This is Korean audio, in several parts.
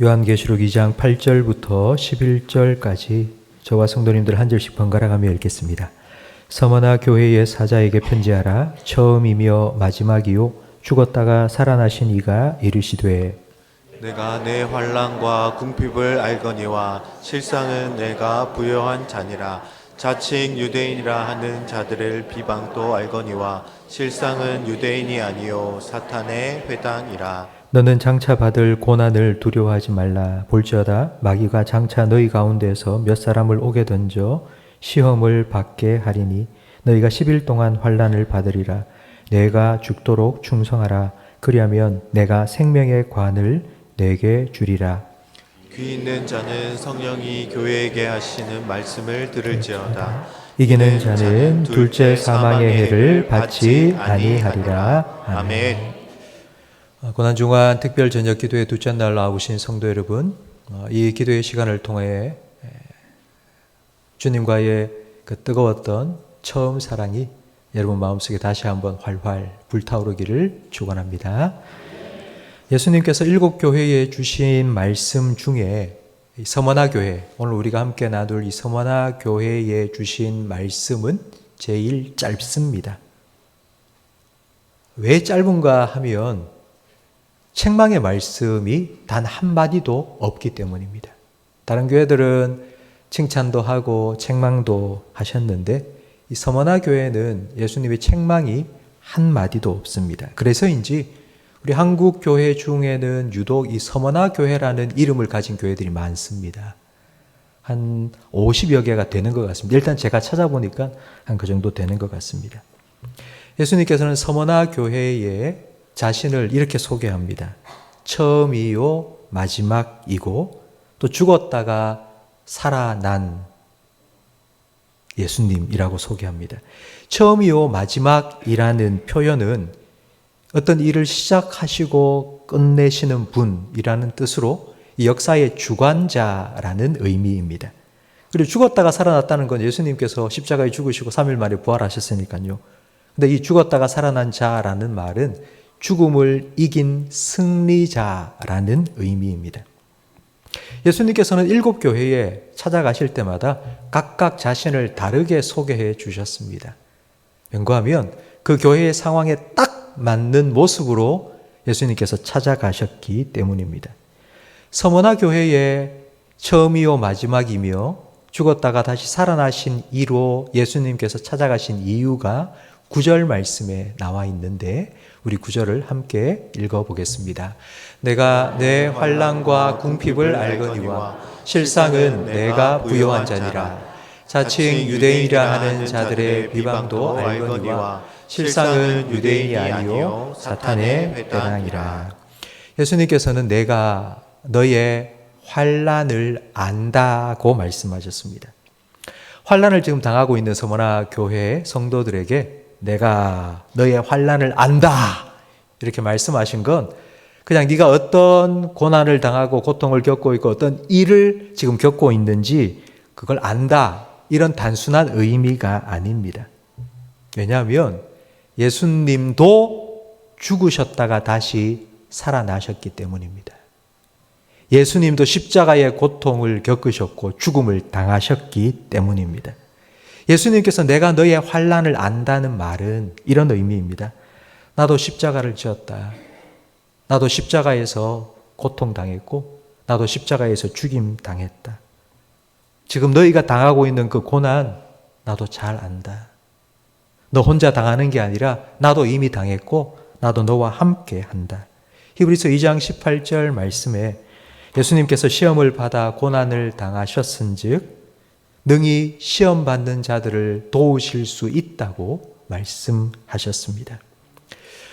요한계시록 2장 8절부터 11절까지 저와 성도님들 한 절씩 번갈아가며 읽겠습니다. 서머나 교회의 사자에게 편지하라. 처음이며 마지막이요 죽었다가 살아나신 이가 이르시되 내가 내 환난과 궁핍을 알거니와 실상은 내가 부요한 자니라. 자칭 유대인이라 하는 자들의 비방도 알거니와 실상은 유대인이 아니요 사탄의 회당이라. 너는 장차 받을 고난을 두려워하지 말라. 볼지어다 마귀가 장차 너희 가운데서 몇 사람을 오게 던져 시험을 받게 하리니 너희가 10일 동안 환난을 받으리라. 내가 죽도록 충성하라. 그리하면 내가 생명의 관을 내게 주리라. 귀 있는 자는 성령이 교회에게 하시는 말씀을 들을지어다. 이기는 자는 둘째 사망의 해를 받지 아니하리라. 아멘. 고난중환 특별 저녁 기도회 둘째 날 나오신 성도 여러분, 이 기도의 시간을 통해 주님과의 그 뜨거웠던 처음 사랑이 여러분 마음속에 다시 한번 활활 불타오르기를 축원합니다. 예수님께서 7교회에 주신 말씀 중에 서머나 교회, 오늘 우리가 함께 나눌 이 서머나 교회에 주신 말씀은 제일 짧습니다. 왜 짧은가 하면 책망의 말씀이 단 한마디도 없기 때문입니다. 다른 교회들은 칭찬도 하고 책망도 하셨는데 이 서머나 교회는 예수님의 책망이 한마디도 없습니다. 그래서인지 우리 한국 교회 중에는 유독 이 서머나 교회라는 이름을 가진 교회들이 많습니다. 한 50여 개가 되는 것 같습니다. 일단 제가 찾아보니까 한 그 정도 되는 것 같습니다. 예수님께서는 서머나 교회에 자신을 이렇게 소개합니다. 처음이요 마지막이고 또 죽었다가 살아난 예수님이라고 소개합니다. 처음이요 마지막이라는 표현은 어떤 일을 시작하시고 끝내시는 분이라는 뜻으로 이 역사의 주관자라는 의미입니다. 그리고 죽었다가 살아났다는 건 예수님께서 십자가에 죽으시고 3일 만에 부활하셨으니까요. 근데 이 죽었다가 살아난 자라는 말은 죽음을 이긴 승리자라는 의미입니다. 예수님께서는 7교회에 찾아가실 때마다 각각 자신을 다르게 소개해 주셨습니다. 연구하면 그 교회의 상황에 딱 맞는 모습으로 예수님께서 찾아가셨기 때문입니다. 서머나 교회의 처음이요 마지막이며 죽었다가 다시 살아나신 이로 예수님께서 찾아가신 이유가 9절 말씀에 나와 있는데 우리 9절을 함께 읽어보겠습니다. 내가 내 환난과 궁핍을 알거니와 실상은 내가 부요한 자니라. 자칭 유대인이라 하는 자들의 비방도 알거니와 실상은 유대인이 아니요 사탄의 회당이라. 예수님께서는 내가 너의 환난을 안다고 말씀하셨습니다. 환난을 지금 당하고 있는 서머나 교회 성도들에게 내가 너의 환난을 안다 이렇게 말씀하신 건 그냥 네가 어떤 고난을 당하고 고통을 겪고 있고 어떤 일을 지금 겪고 있는지 그걸 안다 이런 단순한 의미가 아닙니다. 왜냐하면 예수님도 죽으셨다가 다시 살아나셨기 때문입니다. 예수님도 십자가의 고통을 겪으셨고 죽음을 당하셨기 때문입니다. 예수님께서 내가 너의 환난을 안다는 말은 이런 의미입니다. 나도 십자가를 지었다. 나도 십자가에서 고통당했고 나도 십자가에서 죽임당했다. 지금 너희가 당하고 있는 그 고난 나도 잘 안다. 너 혼자 당하는 게 아니라 나도 이미 당했고 나도 너와 함께 한다. 히브리서 2장 18절 말씀에 예수님께서 시험을 받아 고난을 당하셨은즉 능히 시험 받는 자들을 도우실 수 있다고 말씀하셨습니다.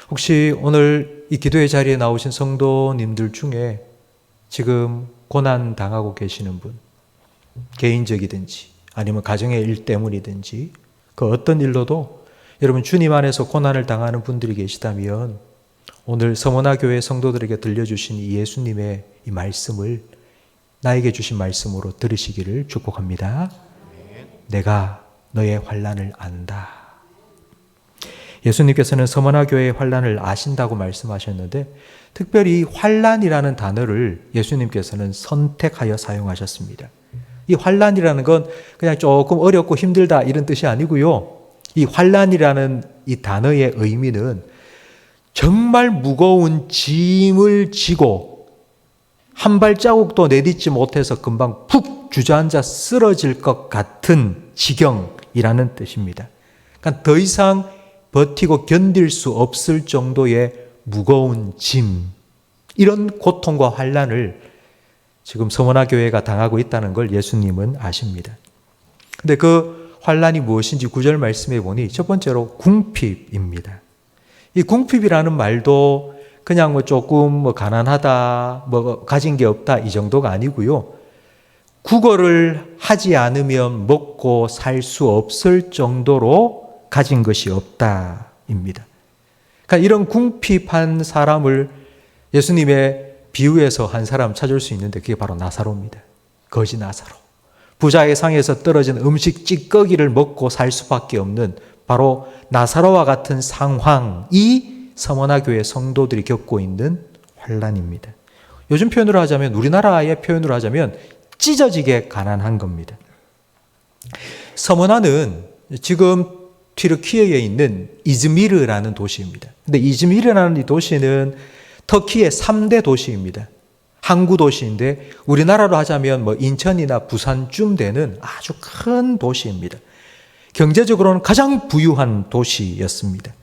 혹시 오늘 이 기도의 자리에 나오신 성도님들 중에 지금 고난 당하고 계시는 분, 개인적이든지 아니면 가정의 일 때문이든지 그 어떤 일로도 여러분 주님 안에서 고난을 당하는 분들이 계시다면 오늘 서머나 교회 성도들에게 들려주신 이 예수님의 이 말씀을 나에게 주신 말씀으로 들으시기를 축복합니다. 내가 너의 환난을 안다. 예수님께서는 서머나 교회의 환난을 아신다고 말씀하셨는데 특별히 환난이라는 단어를 예수님께서는 선택하여 사용하셨습니다. 이 환난이라는 건 그냥 조금 어렵고 힘들다 이런 뜻이 아니고요. 이 환난이라는 이 단어의 의미는 정말 무거운 짐을 지고 한 발자국도 내딛지 못해서 금방 푹 주저앉아 쓰러질 것 같은 지경이라는 뜻입니다. 그러니까 더 이상 버티고 견딜 수 없을 정도의 무거운 짐, 이런 고통과 환난을 지금 서머나 교회가 당하고 있다는 걸 예수님은 아십니다. 근데 그 환난이 무엇인지 9절 말씀해 보니 첫 번째로 궁핍입니다. 이 궁핍이라는 말도 그냥 뭐 조금 뭐 가난하다, 뭐 가진 게 없다 이 정도가 아니고요. 구걸을 하지 않으면 먹고 살 수 없을 정도로 가진 것이 없다입니다. 그러니까 이런 궁핍한 사람을 예수님의 비유에서 한 사람 찾을 수 있는데 그게 바로 나사로입니다. 거지 나사로. 부자의 상에서 떨어진 음식 찌꺼기를 먹고 살 수밖에 없는 바로 나사로와 같은 상황이 서머나 교회 성도들이 겪고 있는 환난입니다. 요즘 표현으로 하자면, 우리나라의 표현으로 하자면 찢어지게 가난한 겁니다. 서머나는 지금 튀르키예에 있는 이즈미르라는 도시입니다. 근데 이즈미르라는 이 도시는 터키의 3대 도시입니다. 항구 도시인데 우리나라로 하자면 뭐 인천이나 부산쯤 되는 아주 큰 도시입니다. 경제적으로는 가장 부유한 도시였습니다.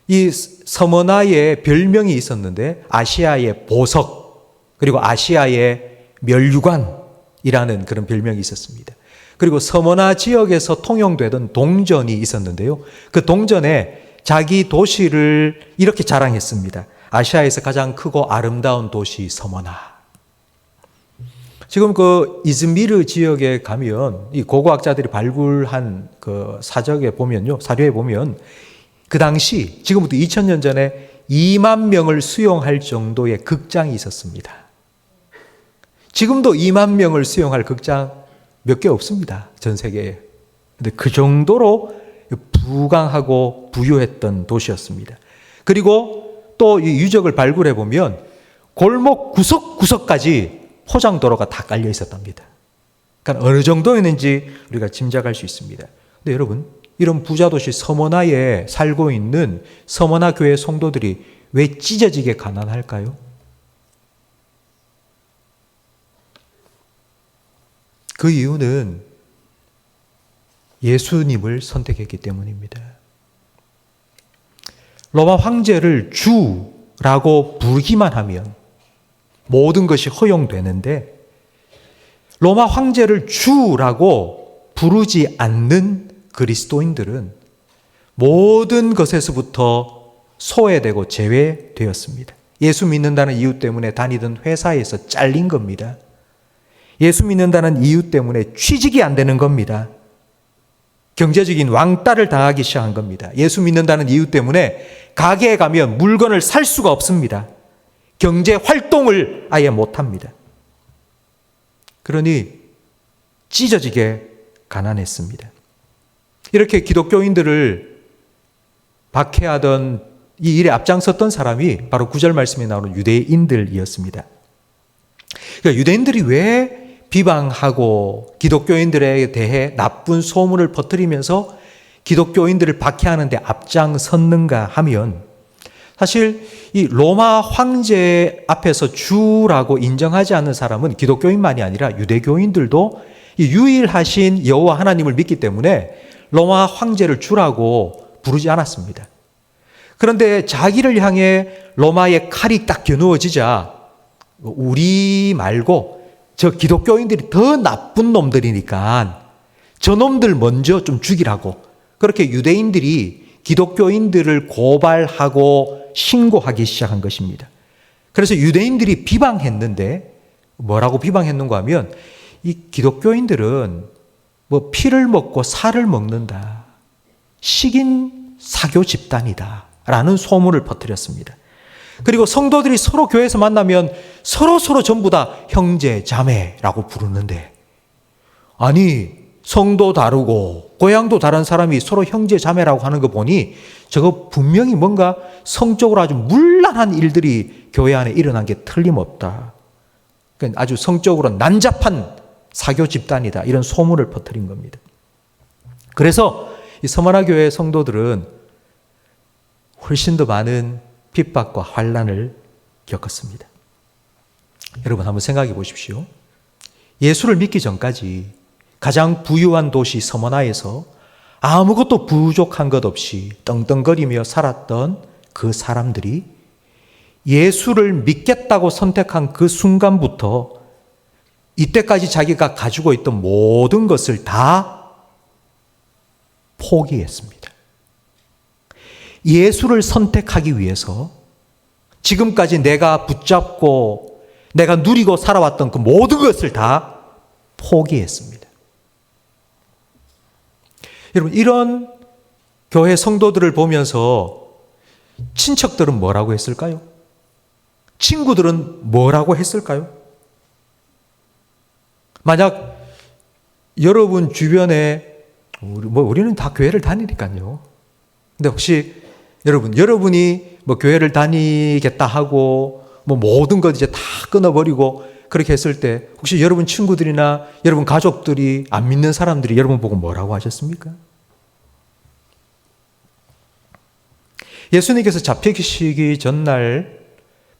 이 서머나에 별명이 있었는데 아시아의 보석, 그리고 아시아의 멸류관이라는 그런 별명이 있었습니다. 그리고 서머나 지역에서 통용되던 동전이 있었는데요. 그 동전에 자기 도시를 이렇게 자랑했습니다. 아시아에서 가장 크고 아름다운 도시 서머나. 지금 그 이즈미르 지역에 가면 이 고고학자들이 발굴한 그 사적에 보면요, 사료에 보면 그 당시 지금부터 2000년 전에 2만 명을 수용할 정도의 극장이 있었습니다. 지금도 2만 명을 수용할 극장 몇 개 없습니다. 전 세계에. 근데 그 정도로 부강하고 부유했던 도시였습니다. 그리고 또 이 유적을 발굴해 보면 골목 구석구석까지 포장도로가 다 깔려 있었답니다. 그러니까 어느 정도였는지 우리가 짐작할 수 있습니다. 근데 여러분, 이런 부자 도시 서머나에 살고 있는 서머나 교회 성도들이 왜 찢어지게 가난할까요? 그 이유는 예수님을 선택했기 때문입니다. 로마 황제를 주라고 부르기만 하면 모든 것이 허용되는데 로마 황제를 주라고 부르지 않는 그리스도인들은 모든 것에서부터 소외되고 제외되었습니다. 예수 믿는다는 이유 때문에 다니던 회사에서 잘린 겁니다. 예수 믿는다는 이유 때문에 취직이 안 되는 겁니다. 경제적인 왕따를 당하기 시작한 겁니다. 예수 믿는다는 이유 때문에 가게에 가면 물건을 살 수가 없습니다. 경제 활동을 아예 못합니다. 그러니 찢어지게 가난했습니다. 이렇게 기독교인들을 박해하던 이 일에 앞장섰던 사람이 바로 9절 말씀에 나오는 유대인들이었습니다. 그러니까 유대인들이 왜 비방하고 기독교인들에 대해 나쁜 소문을 퍼뜨리면서 기독교인들을 박해하는 데 앞장섰는가 하면 사실 이 로마 황제 앞에서 주라고 인정하지 않는 사람은 기독교인만이 아니라 유대교인들도 이 유일하신 여호와 하나님을 믿기 때문에 로마 황제를 주라고 부르지 않았습니다. 그런데 자기를 향해 로마의 칼이 딱 겨누어지자 우리 말고 저 기독교인들이 더 나쁜 놈들이니까 저 놈들 먼저 좀 죽이라고 그렇게 유대인들이 기독교인들을 고발하고 신고하기 시작한 것입니다. 그래서 유대인들이 비방했는데 뭐라고 비방했는가 하면 이 기독교인들은 뭐 피를 먹고 살을 먹는다. 식인 사교 집단이다. 라는 소문을 퍼뜨렸습니다. 그리고 성도들이 서로 교회에서 만나면 서로 전부 다 형제, 자매라고 부르는데 아니 성도 다르고 고향도 다른 사람이 서로 형제 자매라고 하는 거 보니 저거 분명히 뭔가 성적으로 아주 문란한 일들이 교회 안에 일어난 게 틀림없다. 그러니까 아주 성적으로 난잡한 사교 집단이다. 이런 소문을 퍼뜨린 겁니다. 그래서 이 서머나 교회 성도들은 훨씬 더 많은 핍박과 환난을 겪었습니다. 여러분 한번 생각해 보십시오. 예수를 믿기 전까지 가장 부유한 도시 서머나에서 아무것도 부족한 것 없이 떵떵거리며 살았던 그 사람들이 예수를 믿겠다고 선택한 그 순간부터 이때까지 자기가 가지고 있던 모든 것을 다 포기했습니다. 예수를 선택하기 위해서 지금까지 내가 붙잡고 내가 누리고 살아왔던 그 모든 것을 다 포기했습니다. 여러분, 이런 교회 성도들을 보면서 친척들은 뭐라고 했을까요? 친구들은 뭐라고 했을까요? 만약 여러분 주변에 우리는 다 교회를 다니니까요. 근데 혹시 여러분이 교회를 다니겠다 하고 모든 것 이제 다 끊어버리고 그렇게 했을 때 혹시 여러분 친구들이나 여러분 가족들이 안 믿는 사람들이 여러분 보고 뭐라고 하셨습니까? 예수님께서 잡히시기 전날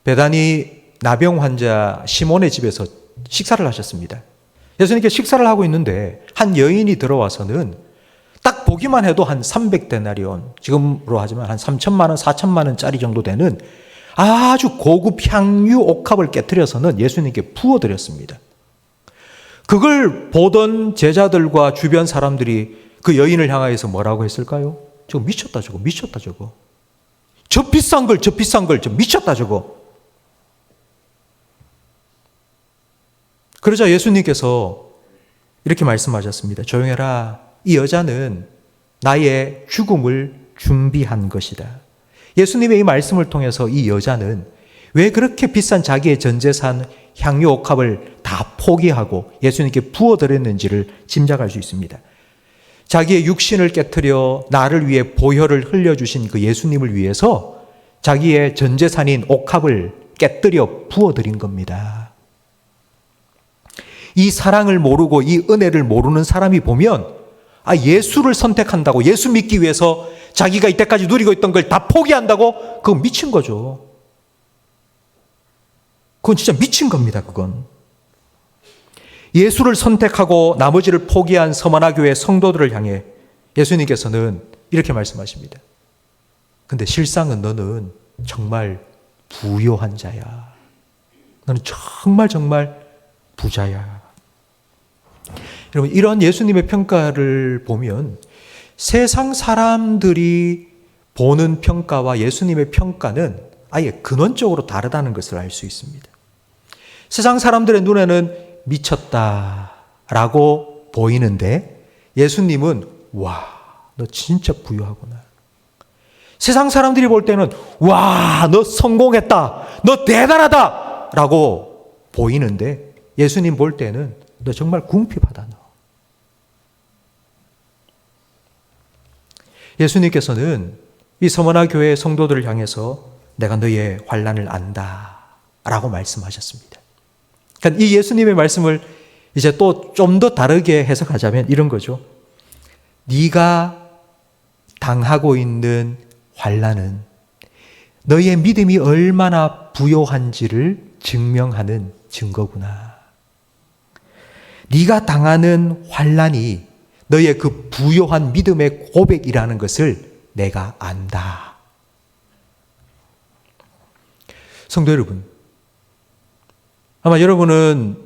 베다니 나병 환자 시몬의 집에서 식사를 하셨습니다. 예수님께 식사를 하고 있는데 한 여인이 들어와서는 딱 보기만 해도 한 300데나리온, 지금으로 하지만 한 3천만 원, 4천만 원짜리 정도 되는 아주 고급 향유 옥합을 깨뜨려서는 예수님께 부어드렸습니다. 그걸 보던 제자들과 주변 사람들이 그 여인을 향하여서 뭐라고 했을까요? 저거 미쳤다 저거, 미쳤다 저거. 저 비싼 걸, 저 미쳤다 저거. 그러자 예수님께서 이렇게 말씀하셨습니다. 조용해라. 이 여자는 나의 죽음을 준비한 것이다. 예수님의 이 말씀을 통해서 이 여자는 왜 그렇게 비싼 자기의 전 재산 향유 옥합을 다 포기하고 예수님께 부어드렸는지를 짐작할 수 있습니다. 자기의 육신을 깨트려 나를 위해 보혈을 흘려주신 그 예수님을 위해서 자기의 전 재산인 옥합을 깨뜨려 부어드린 겁니다. 이 사랑을 모르고 이 은혜를 모르는 사람이 보면 예수를 선택한다고, 예수 믿기 위해서 자기가 이때까지 누리고 있던 걸 다 포기한다고? 그건 미친 거죠. 그건 진짜 미친 겁니다. 그건. 예수를 선택하고 나머지를 포기한 서머나 교회 성도들을 향해 예수님께서는 이렇게 말씀하십니다. 근데 실상은 너는 정말 부요한 자야. 너는 정말 부자야. 여러분, 이런 예수님의 평가를 보면 세상 사람들이 보는 평가와 예수님의 평가는 아예 근원적으로 다르다는 것을 알 수 있습니다. 세상 사람들의 눈에는 미쳤다라고 보이는데 예수님은 와, 너 진짜 부유하구나. 세상 사람들이 볼 때는 와, 너 성공했다. 너 대단하다. 라고 보이는데 예수님 볼 때는 너 정말 궁핍하다. 너. 예수님께서는 이 서머나 교회 성도들을 향해서 내가 너의 환난을 안다 라고 말씀하셨습니다. 그러니까 이 예수님의 말씀을 이제 또 좀 더 다르게 해석하자면 이런 거죠. 네가 당하고 있는 환난은 너의 믿음이 얼마나 부요한지를 증명하는 증거구나. 네가 당하는 환난이 너의 그 부요한 믿음의 고백이라는 것을 내가 안다. 성도 여러분, 아마 여러분은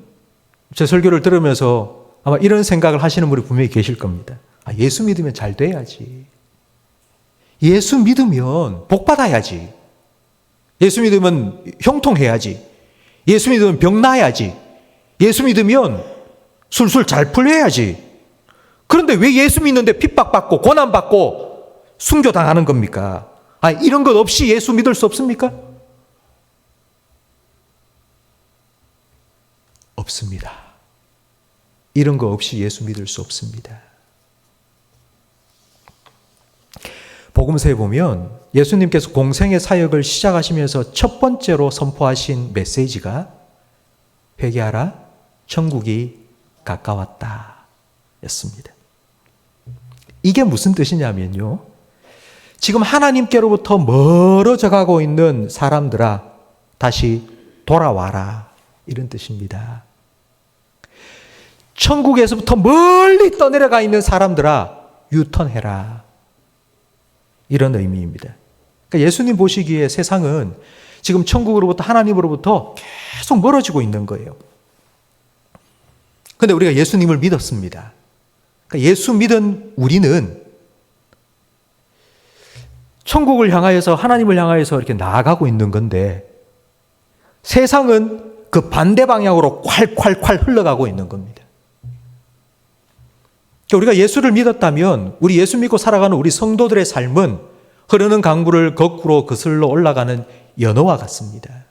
제 설교를 들으면서 아마 이런 생각을 하시는 분이 분명히 계실 겁니다. 예수 믿으면 잘 돼야지. 예수 믿으면 복 받아야지. 예수 믿으면 형통해야지. 예수 믿으면 병 나야지. 예수 믿으면 술술 잘 풀려야지. 그런데 왜 예수 믿는데 핍박받고 고난받고 순교당하는 겁니까? 이런 것 없이 예수 믿을 수 없습니까? 없습니다. 이런 거 없이 예수 믿을 수 없습니다. 복음서에 보면 예수님께서 공생의 사역을 시작하시면서 첫 번째로 선포하신 메시지가 회개하라, 천국이 가까웠다 였습니다. 이게 무슨 뜻이냐면요, 지금 하나님께로부터 멀어져 가고 있는 사람들아, 다시 돌아와라, 이런 뜻입니다. 천국에서부터 멀리 떠내려가 있는 사람들아, 유턴해라, 이런 의미입니다. 그러니까 예수님 보시기에 세상은 지금 천국으로부터, 하나님으로부터 계속 멀어지고 있는 거예요. 그런데 우리가 예수님을 믿었습니다. 그러니까 예수 믿은 우리는 천국을 향하여서, 하나님을 향하여서 이렇게 나아가고 있는 건데, 세상은 그 반대 방향으로 콸콸콸 흘러가고 있는 겁니다. 우리가 예수를 믿었다면 우리 예수 믿고 살아가는 우리 성도들의 삶은 흐르는 강물을 거꾸로 거슬러 올라가는 연어와 같습니다.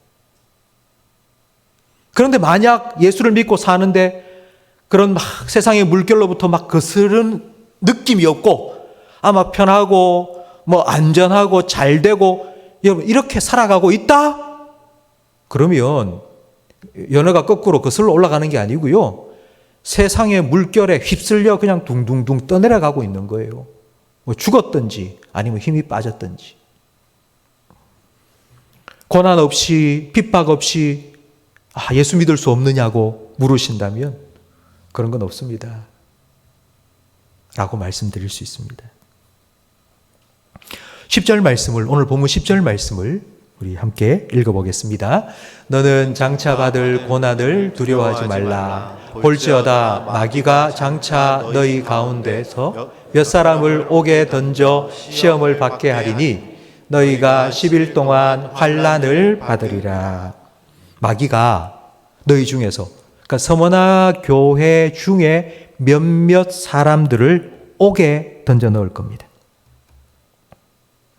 그런데 만약 예수를 믿고 사는데 그런 막 세상의 물결로부터 막 거스르는 느낌이 없고, 아마 편하고 뭐 안전하고 잘 되고 이렇게 살아가고 있다? 그러면 연어가 거꾸로 거슬러 올라가는 게 아니고요, 세상의 물결에 휩쓸려 그냥 둥둥둥 떠내려가고 있는 거예요. 뭐 죽었든지 아니면 힘이 빠졌든지. 고난 없이, 핍박 없이 예수 믿을 수 없느냐고 물으신다면 그런 건 없습니다 라고 말씀드릴 수 있습니다. 10절 말씀을, 오늘 본문 10절 말씀을 우리 함께 읽어보겠습니다. 너는 장차 받을 고난을 두려워하지 말라. 볼지어다 마귀가 장차 너희 가운데서 몇 사람을 옥에 던져 시험을 받게 하리니 너희가 10일 동안 환난을 받으리라. 마귀가 너희 중에서, 그러니까 서머나 교회 중에 몇몇 사람들을 옥에 던져 넣을 겁니다.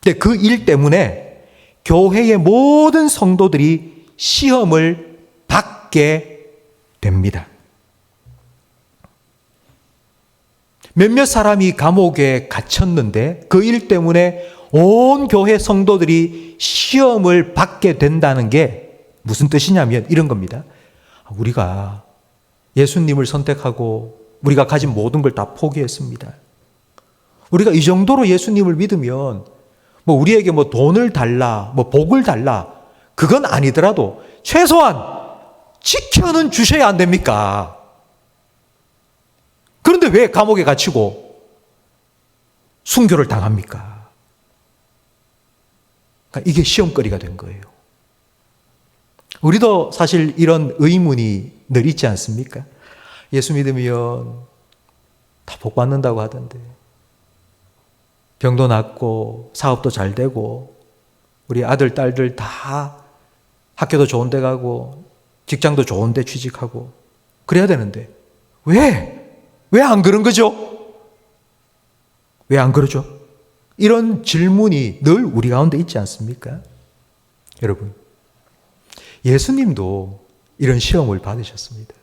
근데 그 일 때문에 교회의 모든 성도들이 시험을 받게 됩니다. 몇몇 사람이 감옥에 갇혔는데 그 일 때문에 온 교회 성도들이 시험을 받게 된다는 게 무슨 뜻이냐면 이런 겁니다. 우리가 예수님을 선택하고 우리가 가진 모든 걸 다 포기했습니다. 우리가 이 정도로 예수님을 믿으면 뭐 우리에게 뭐 돈을 달라, 뭐 복을 달라, 그건 아니더라도 최소한 지켜는 주셔야 안 됩니까? 그런데 왜 감옥에 갇히고 순교를 당합니까? 그러니까 이게 시험거리가 된 거예요. 우리도 사실 이런 의문이 늘 있지 않습니까? 예수 믿으면 다 복 받는다고 하던데, 병도 낫고 사업도 잘 되고 우리 아들 딸들 다 학교도 좋은 데 가고 직장도 좋은 데 취직하고 그래야 되는데 왜 안 그런 거죠? 왜 안 그러죠? 이런 질문이 늘 우리 가운데 있지 않습니까? 여러분, 예수님도 이런 시험을 받으셨습니다.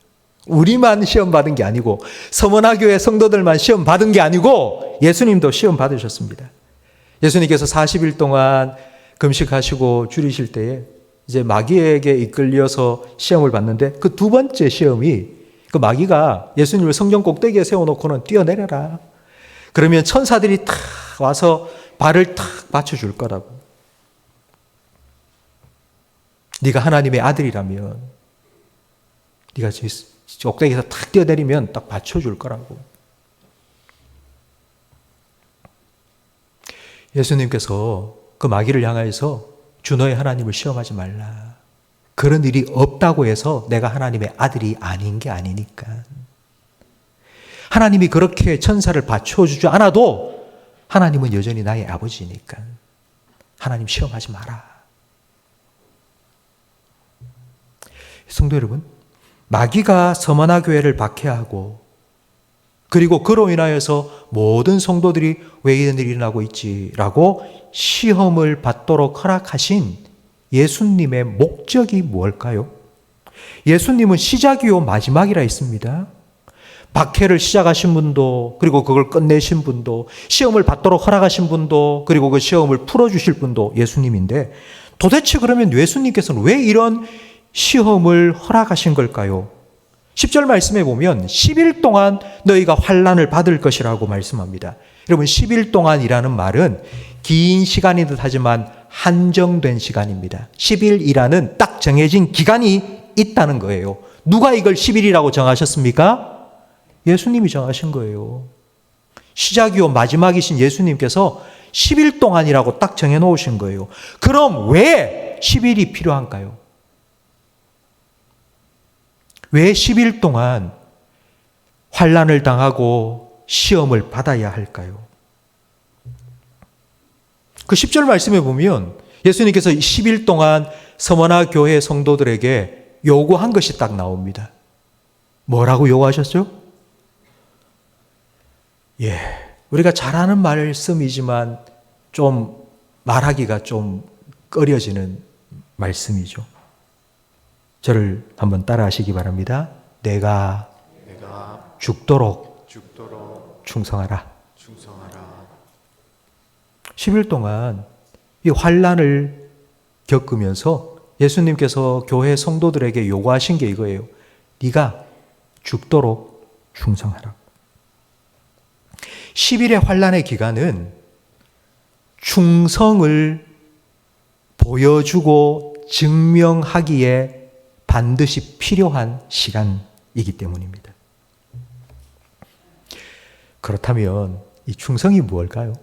우리만 시험 받은 게 아니고, 서머나교회 성도들만 시험 받은 게 아니고 예수님도 시험 받으셨습니다. 예수님께서 40일 동안 금식하시고 줄이실 때에 이제 마귀에게 이끌려서 시험을 받는데, 그 두 번째 시험이, 그 마귀가 예수님을 성전 꼭대기에 세워놓고는 뛰어내려라, 그러면 천사들이 탁 와서 발을 탁 받쳐줄 거라고. 네가 하나님의 아들이라면 네가 꼭대기에서 탁 뛰어내리면 딱 받쳐줄 거라고. 예수님께서 그 마귀를 향하여서 주 너의 하나님을 시험하지 말라, 그런 일이 없다고 해서 내가 하나님의 아들이 아닌 게 아니니까. 하나님이 그렇게 천사를 받쳐주지 않아도 하나님은 여전히 나의 아버지니까 하나님 시험하지 마라. 성도 여러분, 마귀가 서머나 교회를 박해하고, 그리고 그로 인하여서 모든 성도들이 왜 이런 일이 일어나고 있지라고 시험을 받도록 허락하신 예수님의 목적이 무엇일까요? 예수님은 시작이요 마지막이라 했습니다. 박해를 시작하신 분도, 그리고 그걸 끝내신 분도, 시험을 받도록 허락하신 분도, 그리고 그 시험을 풀어주실 분도 예수님인데, 도대체 그러면 예수님께서는 왜 이런 시험을 허락하신 걸까요? 10절 말씀에 보면 10일 동안 너희가 환난을 받을 것이라고 말씀합니다. 여러분, 10일 동안이라는 말은 긴 시간인 듯 하지만 한정된 시간입니다. 10일이라는 딱 정해진 기간이 있다는 거예요. 누가 이걸 10일이라고 정하셨습니까? 예수님이 정하신 거예요. 시작이요 마지막이신 예수님께서 10일 동안이라고 딱 정해놓으신 거예요. 그럼 왜 10일이 필요한가요? 왜 10일 동안 환난을 당하고 시험을 받아야 할까요? 그 10절 말씀에 보면 예수님께서 10일 동안 서머나 교회 성도들에게 요구한 것이 딱 나옵니다. 뭐라고 요구하셨죠? 우리가 잘 아는 말씀이지만 좀 말하기가 좀 꺼려지는 말씀이죠. 저를 한번 따라 하시기 바랍니다. 내가 죽도록 충성하라. 10일 동안 이 환난을 겪으면서 예수님께서 교회 성도들에게 요구하신 게 이거예요. 네가 죽도록 충성하라. 10일의 환난의 기간은 충성을 보여주고 증명하기에 반드시 필요한 시간이기 때문입니다. 그렇다면 이 충성이 무엇일까요?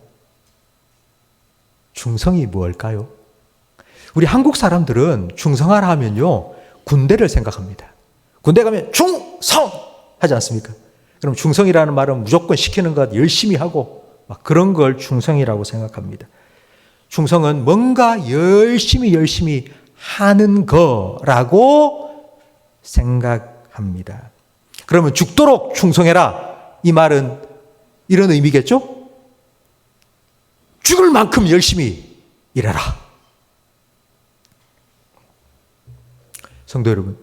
충성이 무엇일까요? 우리 한국 사람들은 충성하라 하면요, 군대를 생각합니다. 군대 가면 충성! 하지 않습니까? 그럼 충성이라는 말은 무조건 시키는 것 열심히 하고 막 그런 걸 충성이라고 생각합니다. 충성은 뭔가 열심히 하는 거라고 생각합니다. 그러면 죽도록 충성해라. 이 말은 이런 의미겠죠? 죽을 만큼 열심히 일해라. 성도 여러분,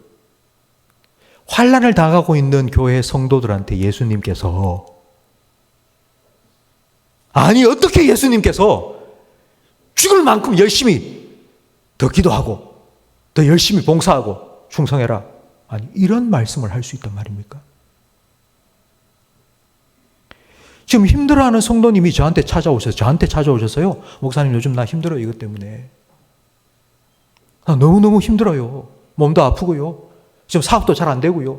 환난을 당하고 있는 교회 성도들한테 예수님께서, 아니 어떻게 예수님께서 죽을 만큼 열심히 더 기도하고 더 열심히 봉사하고 충성해라, 아니 이런 말씀을 할 수 있단 말입니까? 지금 힘들어하는 성도님이 저한테 찾아오셨어요. 목사님 요즘 나 힘들어요, 이것 때문에. 나 너무너무 힘들어요. 몸도 아프고요. 지금 사업도 잘 안 되고요.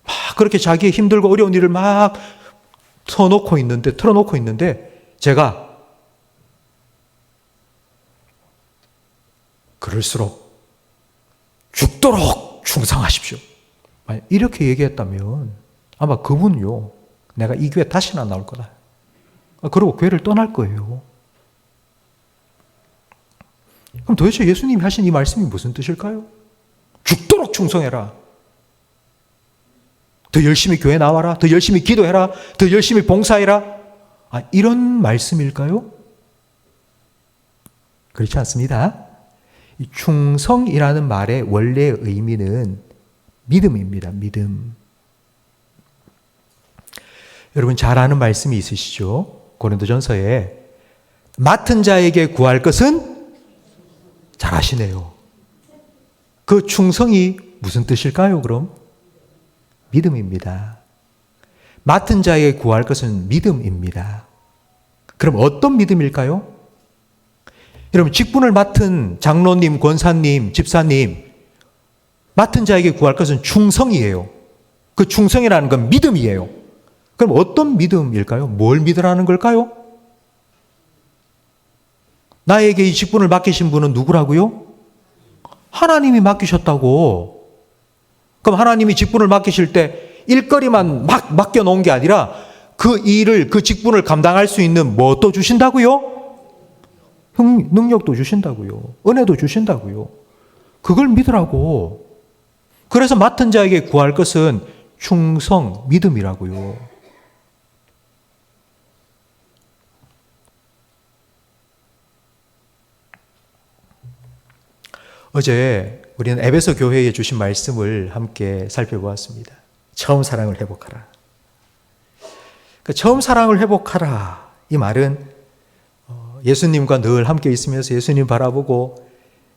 막 그렇게 자기의 힘들고 어려운 일을 막 틀어놓고 있는데 제가 그럴수록 죽도록 충성하십시오. 이렇게 얘기했다면 아마 그분요, 내가 이 교회 다시는 안 나올 거다. 그리고 교회를 떠날 거예요. 그럼 도대체 예수님이 하신 이 말씀이 무슨 뜻일까요? 죽도록 충성해라. 더 열심히 교회 나와라. 더 열심히 기도해라. 더 열심히 봉사해라. 이런 말씀일까요? 그렇지 않습니다. 이 충성이라는 말의 원래의 의미는 믿음입니다. 믿음. 여러분 잘 아는 말씀이 있으시죠? 고린도전서에 맡은 자에게 구할 것은 잘 아시네요. 그 충성이 무슨 뜻일까요, 그럼? 믿음입니다. 맡은 자에게 구할 것은 믿음입니다. 그럼 어떤 믿음일까요? 여러분, 직분을 맡은 장로님, 권사님, 집사님, 맡은 자에게 구할 것은 충성이에요. 그 충성이라는 건 믿음이에요. 그럼 어떤 믿음일까요? 뭘 믿으라는 걸까요? 나에게 이 직분을 맡기신 분은 누구라고요? 하나님이 맡기셨다고. 그럼 하나님이 직분을 맡기실 때 일거리만 막 맡겨놓은 게 아니라 그 일을, 그 직분을 감당할 수 있는 뭣도 주신다고요? 능력도 주신다고요. 은혜도 주신다고요. 그걸 믿으라고. 그래서 맡은 자에게 구할 것은 충성, 믿음이라고요. 어제 우리는 에베소 교회에 주신 말씀을 함께 살펴보았습니다. 처음 사랑을 회복하라. 처음 사랑을 회복하라. 이 말은 예수님과 늘 함께 있으면서 예수님 바라보고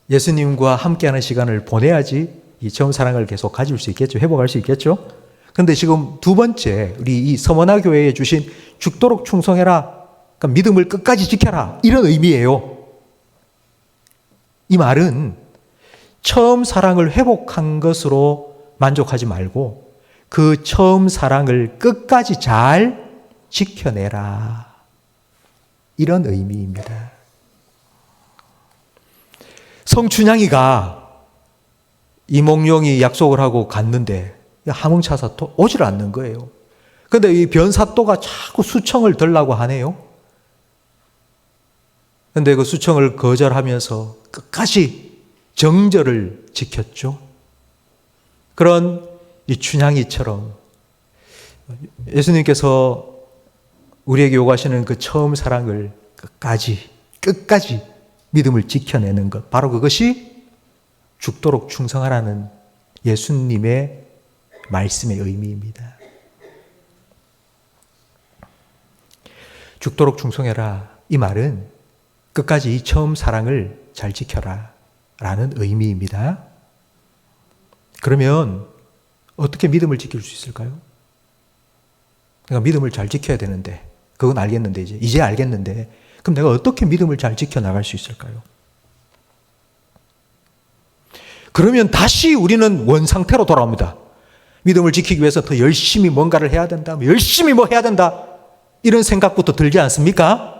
예수님과 함께하는 시간을 보내야지 이 처음 사랑을 계속 가질 수 있겠죠. 회복할 수 있겠죠. 그런데 지금 두 번째, 우리 이 서머나 교회에 주신 죽도록 충성해라. 그러니까 믿음을 끝까지 지켜라. 이런 의미예요. 이 말은 처음 사랑을 회복한 것으로 만족하지 말고 그 처음 사랑을 끝까지 잘 지켜내라. 이런 의미입니다. 성춘향이가 이몽룡이 약속을 하고 갔는데 함흥차사또 오질 않는 거예요. 그런데 이 변사또가 자꾸 수청을 들라고 하네요. 그런데 그 수청을 거절하면서 끝까지 정절을 지켰죠. 그런 이 춘향이처럼 예수님께서 우리에게 요구하시는 그 처음 사랑을 끝까지 믿음을 지켜내는 것, 바로 그것이 죽도록 충성하라는 예수님의 말씀의 의미입니다. 죽도록 충성해라. 이 말은 끝까지 이 처음 사랑을 잘 지켜라 라는 의미입니다. 그러면 어떻게 믿음을 지킬 수 있을까요? 내가 믿음을 잘 지켜야 되는데, 그건 알겠는데, 이제 알겠는데, 그럼 내가 어떻게 믿음을 잘 지켜나갈 수 있을까요? 그러면 다시 우리는 원상태로 돌아옵니다. 믿음을 지키기 위해서 더 열심히 뭔가를 해야 된다, 열심히 뭐 해야 된다, 이런 생각부터 들지 않습니까?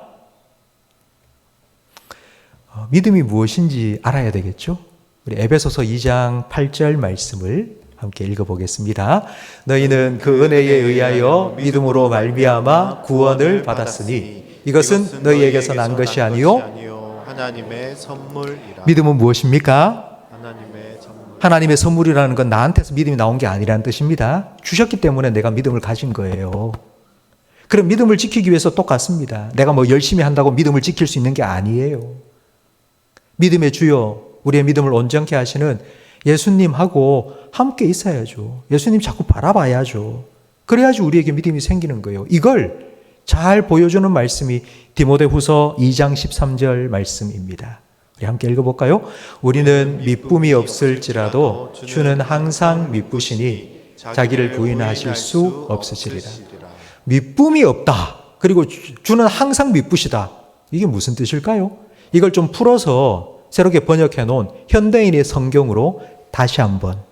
믿음이 무엇인지 알아야 되겠죠? 우리 에베소서 2장 8절 말씀을 함께 읽어보겠습니다. 너희는 그 은혜에 의하여 믿음으로 말미암아 구원을 받았으니 이것은 너희에게서 난 것이 아니요 하나님의 선물이라. 믿음은 무엇입니까? 하나님의 선물. 하나님의 선물이라는 건 나한테서 믿음이 나온 게 아니라는 뜻입니다. 주셨기 때문에 내가 믿음을 가진 거예요. 그럼 믿음을 지키기 위해서 똑같습니다. 내가 뭐 열심히 한다고 믿음을 지킬 수 있는 게 아니에요. 믿음의 주요, 우리의 믿음을 온전케 하시는 예수님하고 함께 있어야죠. 예수님 자꾸 바라봐야죠. 그래야지 우리에게 믿음이 생기는 거예요. 이걸 잘 보여주는 말씀이 디모데후서 2장 13절 말씀입니다. 우리 함께 읽어볼까요? 우리는 미쁨이 없을지라도 주는 항상 미쁘시니 자기를 부인하실 수 없으시리라. 미쁨이 없다. 그리고 주는 항상 미쁘시다. 이게 무슨 뜻일까요? 이걸 좀 풀어서 새롭게 번역해 놓은 현대인의 성경으로 다시 한번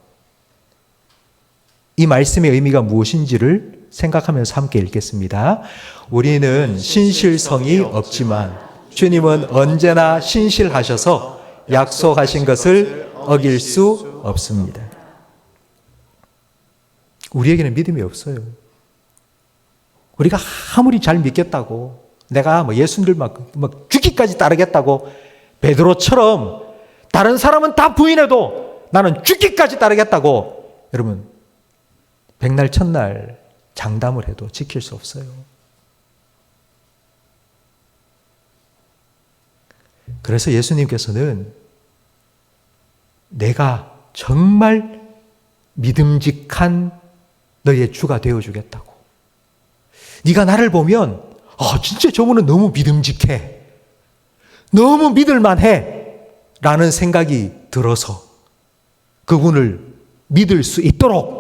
이 말씀의 의미가 무엇인지를 생각하면서 함께 읽겠습니다. 우리는 신실성이 없지만 주님은 언제나 신실하셔서 약속하신 것을 어길 수 없습니다. 우리에게는 믿음이 없어요. 우리가 아무리 잘 믿겠다고, 내가 뭐 예수님을 막 죽기까지 따르겠다고, 베드로처럼 다른 사람은 다 부인해도 나는 죽기까지 따르겠다고, 여러분 백날 첫날 장담을 해도 지킬 수 없어요. 그래서 예수님께서는 내가 정말 믿음직한 너의 주가 되어주겠다고, 네가 나를 보면 진짜 저분은 너무 믿음직해, 너무 믿을만해 라는 생각이 들어서 그분을 믿을 수 있도록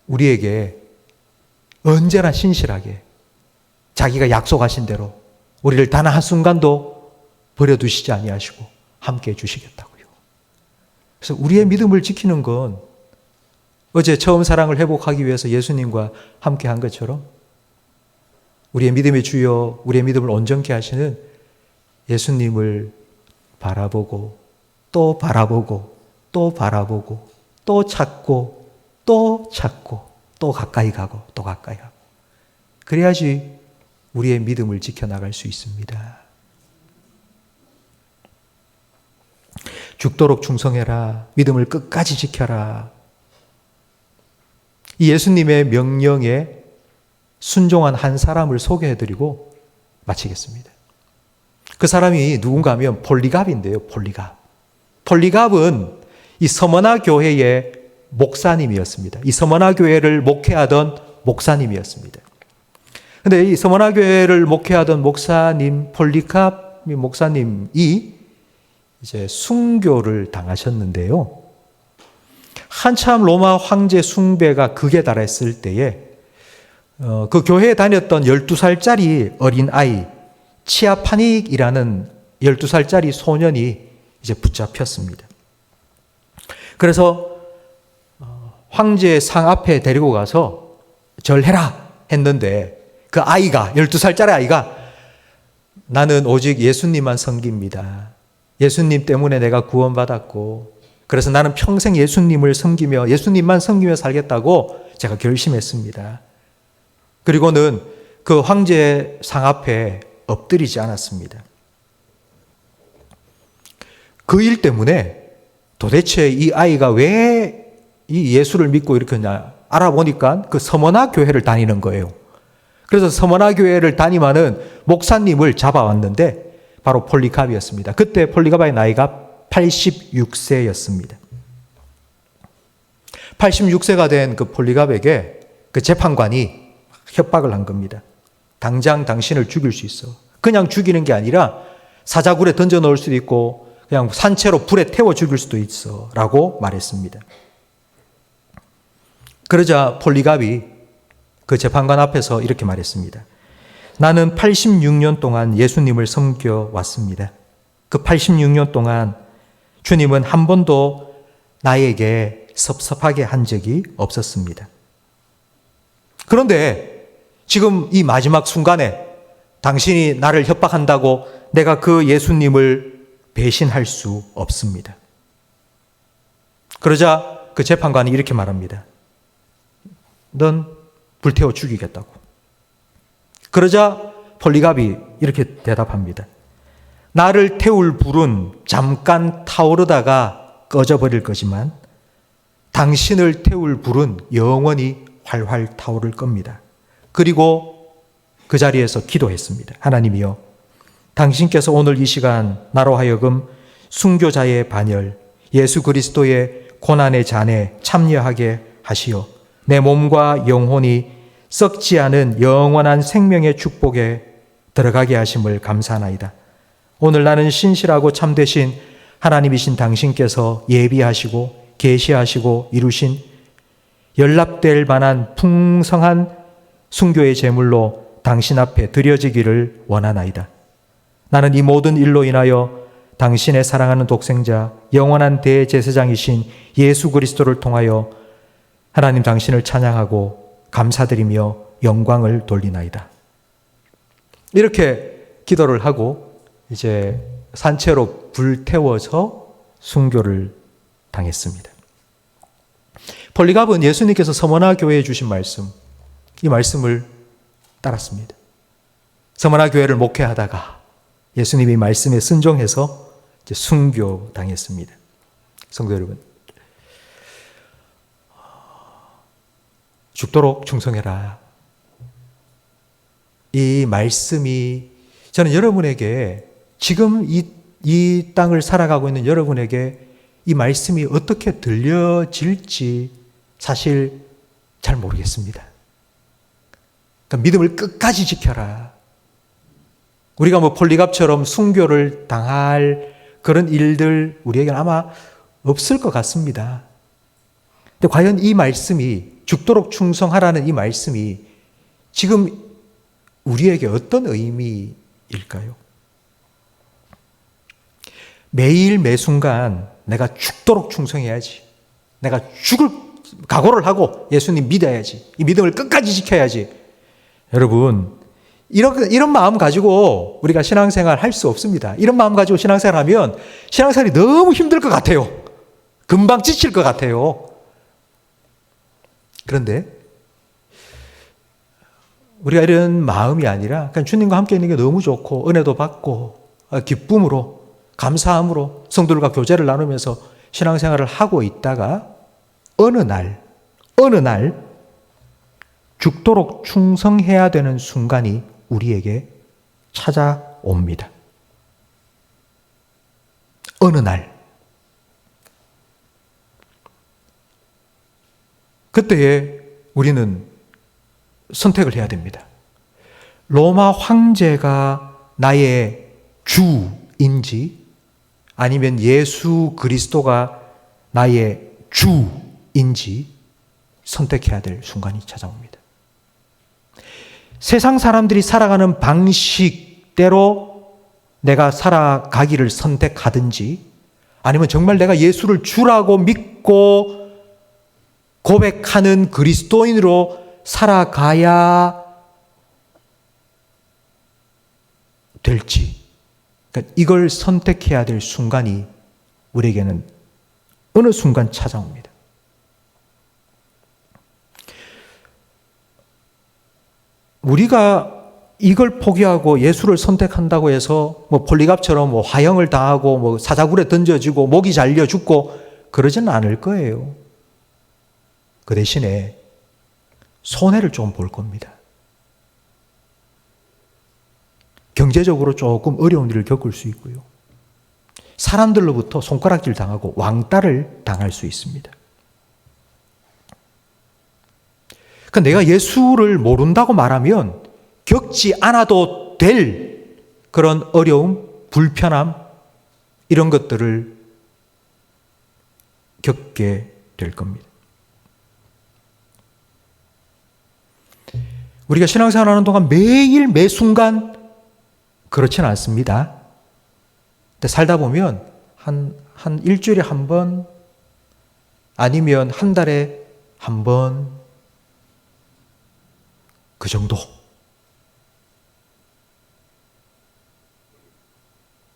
우리에게 언제나 신실하게 자기가 약속하신 대로 우리를 단 한순간도 버려두시지 아니하시고 함께 해주시겠다고요. 그래서 우리의 믿음을 지키는 건 어제 처음 사랑을 회복하기 위해서 예수님과 함께 한 것처럼 우리의 믿음의 주여, 우리의 믿음을 온전케 하시는 예수님을 바라보고 또 바라보고 또 바라보고 또 찾고 또 찾고 또 가까이 가고 또 가까이 가고, 그래야지 우리의 믿음을 지켜나갈 수 있습니다. 죽도록 충성해라. 믿음을 끝까지 지켜라. 이 예수님의 명령에 순종한 한 사람을 소개해드리고 마치겠습니다. 그 사람이 누군가 하면 폴리갑인데요. 폴리갑은 이 서머나 교회의 목사님이었습니다. 이 서머나 교회를 목회하던 목사님이었습니다. 근데 이 서머나 교회를 목회하던 목사님, 폴리캅 목사님이 이제 순교를 당하셨는데요. 한참 로마 황제 숭배가 극에 달했을 때에 그 교회에 다녔던 12살짜리 어린 아이 치아파닉이라는 12살짜리 소년이 이제 붙잡혔습니다. 그래서 황제의 상 앞에 데리고 가서 절해라 했는데 그 아이가 12살짜리 아이가 나는 오직 예수님만 섬깁니다. 예수님 때문에 내가 구원받았고 그래서 나는 평생 예수님을 섬기며 예수님만 섬기며 살겠다고 제가 결심했습니다. 그리고는 그 황제의 상 앞에 엎드리지 않았습니다. 그 일 때문에 도대체 이 아이가 왜 이 예수를 믿고 이렇게 했냐 알아보니까 그 서머나 교회를 다니는 거예요. 그래서 서머나 교회를 담임하는 목사님을 잡아왔는데 바로 폴리캅이었습니다. 그때 폴리캅의 나이가 86세였습니다. 86세가 된 그 폴리캅에게 그 재판관이 협박을 한 겁니다. 당장 당신을 죽일 수 있어. 그냥 죽이는 게 아니라 사자굴에 던져 넣을 수도 있고 그냥 산채로 불에 태워 죽일 수도 있어 라고 말했습니다. 그러자 폴리캅이 그 재판관 앞에서 이렇게 말했습니다. 나는 86년 동안 예수님을 섬겨왔습니다. 그 86년 동안 주님은 한 번도 나에게 섭섭하게 한 적이 없었습니다. 그런데 지금 이 마지막 순간에 당신이 나를 협박한다고 내가 그 예수님을 배신할 수 없습니다. 그러자 그 재판관이 이렇게 말합니다. 넌 불태워 죽이겠다고. 그러자 폴리캅이 이렇게 대답합니다. 나를 태울 불은 잠깐 타오르다가 꺼져버릴 거지만 당신을 태울 불은 영원히 활활 타오를 겁니다. 그리고 그 자리에서 기도했습니다. 하나님이여, 당신께서 오늘 이 시간 나로 하여금 순교자의 반열, 예수 그리스도의 고난의 잔에 참여하게 하시어 내 몸과 영혼이 썩지 않은 영원한 생명의 축복에 들어가게 하심을 감사하나이다. 오늘 나는 신실하고 참되신 하나님이신 당신께서 예비하시고 계시하시고 이루신 연락될 만한 풍성한 순교의 제물로 당신 앞에 드려지기를 원하나이다. 나는 이 모든 일로 인하여 당신의 사랑하는 독생자 영원한 대제사장이신 예수 그리스도를 통하여 하나님 당신을 찬양하고 감사드리며 영광을 돌리나이다. 이렇게 기도를 하고 이제 산채로 불태워서 순교를 당했습니다. 폴리캅은 예수님께서 서머나 교회에 주신 말씀, 이 말씀을 따랐습니다. 서머나 교회를 목회하다가 예수님이 말씀에 순종해서 이제 순교 당했습니다. 성도 여러분, 죽도록 충성해라. 이 말씀이 저는 여러분에게 지금 이 땅을 살아가고 있는 여러분에게 이 말씀이 어떻게 들려질지 사실 잘 모르겠습니다. 그러니까 믿음을 끝까지 지켜라. 우리가 뭐 폴리캅처럼 순교를 당할 그런 일들 우리에게는 아마 없을 것 같습니다. 근데 과연 이 말씀이 죽도록 충성하라는 이 말씀이 지금 우리에게 어떤 의미일까요? 매일 매순간 내가 죽도록 충성해야지. 내가 죽을 각오를 하고 예수님 믿어야지. 이 믿음을 끝까지 지켜야지. 여러분, 이런 마음 가지고 우리가 신앙생활 할 수 없습니다. 이런 마음 가지고 신앙생활 하면 신앙생활이 너무 힘들 것 같아요. 금방 지칠 것 같아요. 그런데 우리가 이런 마음이 아니라 그냥 주님과 함께 있는 게 너무 좋고 은혜도 받고 기쁨으로 감사함으로 성도들과 교제를 나누면서 신앙생활을 하고 있다가 어느 날 죽도록 충성해야 되는 순간이 우리에게 찾아옵니다. 어느 날 그때에 우리는 선택을 해야 됩니다. 로마 황제가 나의 주인지 아니면 예수 그리스도가 나의 주인지 선택해야 될 순간이 찾아옵니다. 세상 사람들이 살아가는 방식대로 내가 살아가기를 선택하든지 아니면 정말 내가 예수를 주라고 믿고 고백하는 그리스도인으로 살아가야 될지, 그러니까 이걸 선택해야 될 순간이 우리에게는 어느 순간 찾아옵니다. 우리가 이걸 포기하고 예수를 선택한다고 해서 뭐 폴리갑처럼 뭐 화형을 당하고 뭐 사자굴에 던져지고 목이 잘려 죽고 그러지는 않을 거예요. 그 대신에 손해를 좀 볼 겁니다. 경제적으로 조금 어려운 일을 겪을 수 있고요. 사람들로부터 손가락질 당하고 왕따를 당할 수 있습니다. 그러니까 내가 예수를 모른다고 말하면 겪지 않아도 될 그런 어려움, 불편함 이런 것들을 겪게 될 겁니다. 우리가 신앙생활하는 동안 매일 매 순간 그렇지는 않습니다. 근데 살다 보면 한 일주일에 한 번 아니면 한 달에 한 번 그 정도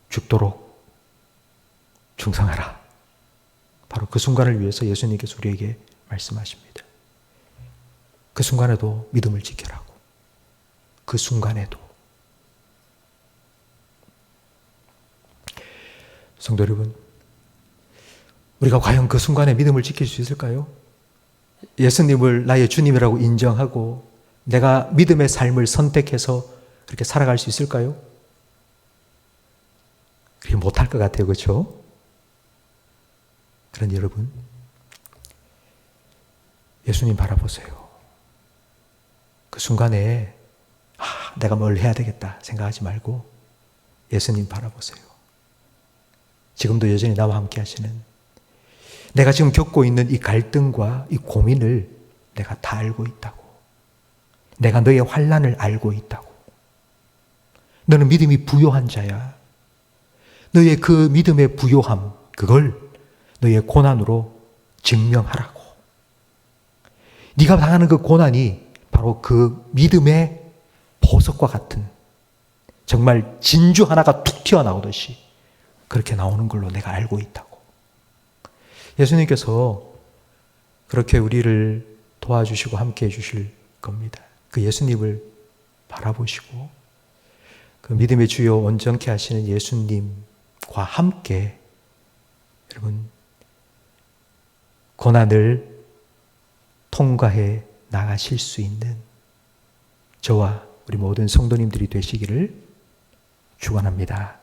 죽도록 충성하라. 바로 그 순간을 위해서 예수님께서 우리에게 말씀하십니다. 그 순간에도 믿음을 지켜라고. 그 순간에도. 성도 여러분, 우리가 과연 그 순간에 믿음을 지킬 수 있을까요? 예수님을 나의 주님이라고 인정하고 내가 믿음의 삶을 선택해서 그렇게 살아갈 수 있을까요? 그렇게 못할 것 같아요. 그렇죠? 그런 여러분, 예수님 바라보세요. 그 순간에 내가 뭘 해야 되겠다 생각하지 말고 예수님 바라보세요. 지금도 여전히 나와 함께 하시는, 내가 지금 겪고 있는 이 갈등과 이 고민을 내가 다 알고 있다고. 내가 너의 환난을 알고 있다고. 너는 믿음이 부요한 자야. 너의 그 믿음의 부요함, 그걸 너의 고난으로 증명하라고. 네가 당하는 그 고난이 바로 그 믿음의 보석과 같은, 정말 진주 하나가 툭 튀어나오듯이 그렇게 나오는 걸로 내가 알고 있다고. 예수님께서 그렇게 우리를 도와주시고 함께 해주실 겁니다. 그 예수님을 바라보시고 그 믿음의 주요 온전케 하시는 예수님과 함께 여러분 고난을 통과해 나가실 수 있는 저와 우리 모든 성도님들이 되시기를 축원합니다.